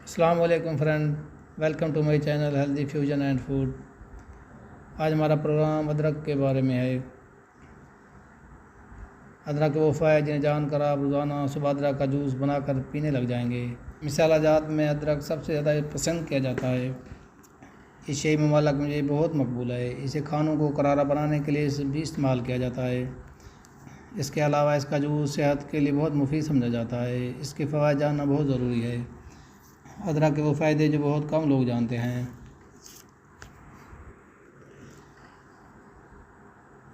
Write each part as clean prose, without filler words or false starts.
السلام علیکم friend, welcome to my channel healthy fusion and food. آج ہمارا پروگرام ادرک کے بارے میں ہے۔ ادرک کے وہ فوائد جنہیں جان کر آپ روزانہ صبح ادرک کا جوس بنا کر پینے لگ جائیں گے۔ مسالہ جات میں ادرک سب سے زیادہ پسند کیا جاتا ہے۔ ایشیائی ممالک میں یہ بہت مقبول ہے۔ اسے کھانوں کو کرارا بنانے کے لیے بھی استعمال کیا جاتا ہے۔ اس کے علاوہ اس کا جوس صحت کے لیے بہت مفید سمجھا جاتا ہے۔ اس کے فوائد جاننا بہت ضروری ہے۔ ادرک کے وہ فائدے جو بہت کم لوگ جانتے ہیں۔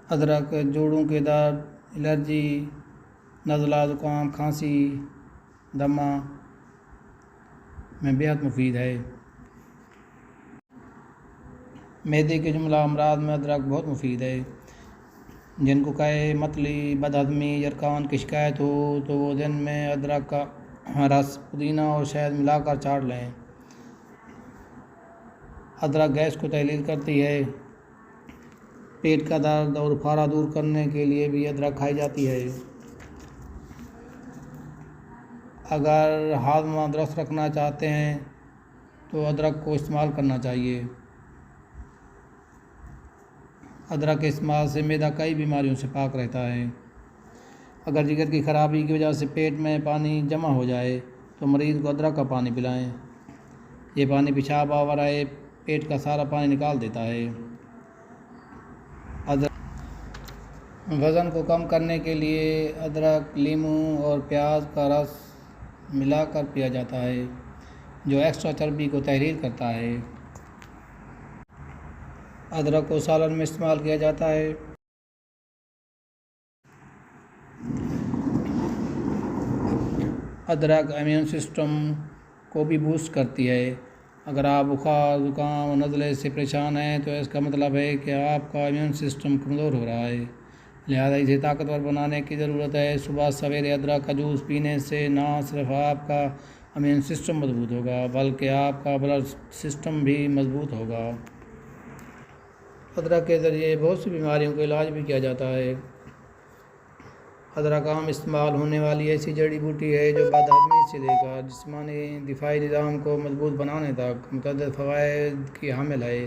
ادرک جوڑوں کے درد، الرجی، نزلہ، زکام، کھانسی، دمہ میں بہت مفید ہے۔ معدے کے جملہ امراض میں ادرک بہت مفید ہے۔ جن کو قے، متلی، بد ہضمی، یرقان کی شکایت ہو تو وہ دن میں ادرک کا رس، پودینہ اور شہد ملا کر چاٹ لیں۔ ادرک گیس کو تحلیل کرتی ہے۔ پیٹ کا درد اور پھارا دور کرنے کے لیے بھی ادرک کھائی جاتی ہے۔ اگر ہاضمہ درست رکھنا چاہتے ہیں تو ادرک کو استعمال کرنا چاہیے۔ ادرک کے استعمال سے معدہ کئی بیماریوں سے پاک رہتا ہے۔ اگر جگر کی خرابی کی وجہ سے پیٹ میں پانی جمع ہو جائے تو مریض کو ادرک کا پانی پلائیں۔ یہ پانی پیشاب آورائے پیٹ کا سارا پانی نکال دیتا ہے۔ وزن کو کم کرنے کے لیے ادرک، لیموں اور پیاز کا رس ملا کر پیا جاتا ہے، جو ایکسٹرا چربی کو تحریر کرتا ہے۔ ادرک کو سالن میں استعمال کیا جاتا ہے۔ ادرک امیون سسٹم کو بھی بوسٹ کرتی ہے۔ اگر آپ بخار، زکام اور نزلے سے پریشان ہیں تو اس کا مطلب ہے کہ آپ کا امیون سسٹم کمزور ہو رہا ہے، لہذا اسے طاقتور بنانے کی ضرورت ہے۔ صبح سویرے ادرک کا جوس پینے سے نہ صرف آپ کا امیون سسٹم مضبوط ہوگا بلکہ آپ کا بلڈ سسٹم بھی مضبوط ہوگا۔ ادرک کے ذریعے بہت سی بیماریوں کا علاج بھی کیا جاتا ہے۔ ادرک عام استعمال ہونے والی ایسی جڑی بوٹی ہے جو بد ہضمی سے لے کر جسمانی دفاعی نظام کو مضبوط بنانے تک متعدد فوائد کی حامل ہے۔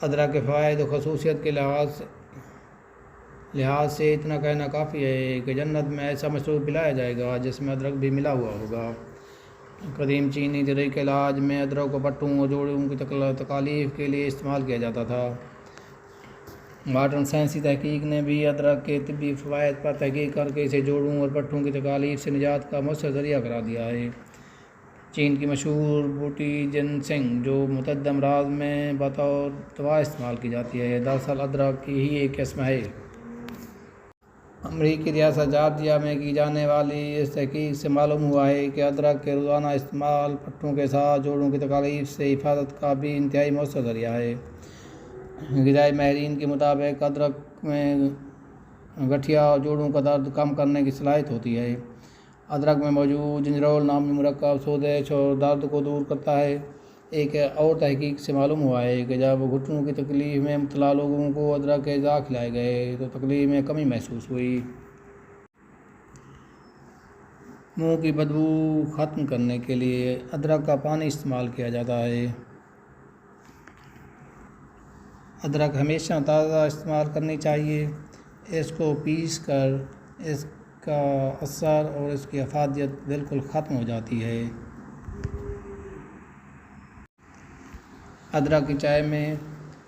ادرک کے فوائد و خصوصیت کے لحاظ سے اتنا کہنا کافی ہے کہ جنت میں ایسا مشروب پلایا جائے گا جس میں ادرک بھی ملا ہوا ہوگا۔ قدیم چینی طریقۂ علاج میں ادرک کو پٹھوں اور جوڑوں کی تکالیف کے لیے استعمال کیا جاتا تھا۔ ماڈرن سائنسی تحقیق نے بھی ادرک کے طبی فوائد پر تحقیق کر کے اسے جوڑوں اور پٹھوں کی تکالیف سے نجات کا مؤثر ذریعہ قرار دیا ہے۔ چین کی مشہور بوٹی جنسنگ جو متعدد امراض میں بطور دوا استعمال کی جاتی ہے، دراصل ادرک کی ہی ایک قسم ہے۔ امریکی ریاست جارجیا میں کی جانے والی اس تحقیق سے معلوم ہوا ہے کہ ادرک کے روزانہ استعمال پٹھوں کے ساتھ جوڑوں کی تکالیف سے حفاظت کا بھی انتہائی مؤثر ذریعہ ہے۔ غذائی ماہرین کے مطابق ادرک میں گٹھیا اور جوڑوں کا درد کم کرنے کی صلاحیت ہوتی ہے۔ ادرک میں موجود جنجرول نامی مرکب سوزش اور درد کو دور کرتا ہے۔ ایک اور تحقیق سے معلوم ہوا ہے کہ جب گھٹنوں کی تکلیف میں مبتلا لوگوں کو ادرک کے اجزاء کھلائے گئے تو تکلیف میں کمی محسوس ہوئی۔ منہ کی بدبو ختم کرنے کے لیے ادرک کا پانی استعمال کیا جاتا ہے۔ ادرک ہمیشہ تازہ استعمال کرنی چاہیے۔ اس کو پیس کر اس کا اثر اور اس کی افادیت بالکل ختم ہو جاتی ہے۔ ادرک کی چائے میں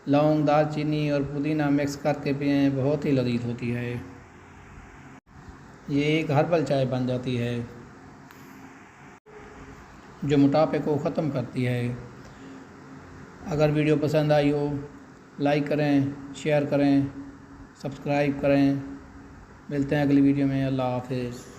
لونگ، دال چینی اور پودینہ مکس کر کے پئیں، بہت ہی لذیذ ہوتی ہے۔ یہ ایک ہربل چائے بن جاتی ہے جو موٹاپے کو ختم کرتی ہے۔ اگر ویڈیو پسند آئی ہو لائک کریں، شیئر کریں، سبسکرائب کریں۔ ملتے ہیں اگلی ویڈیو میں۔ اللہ حافظ۔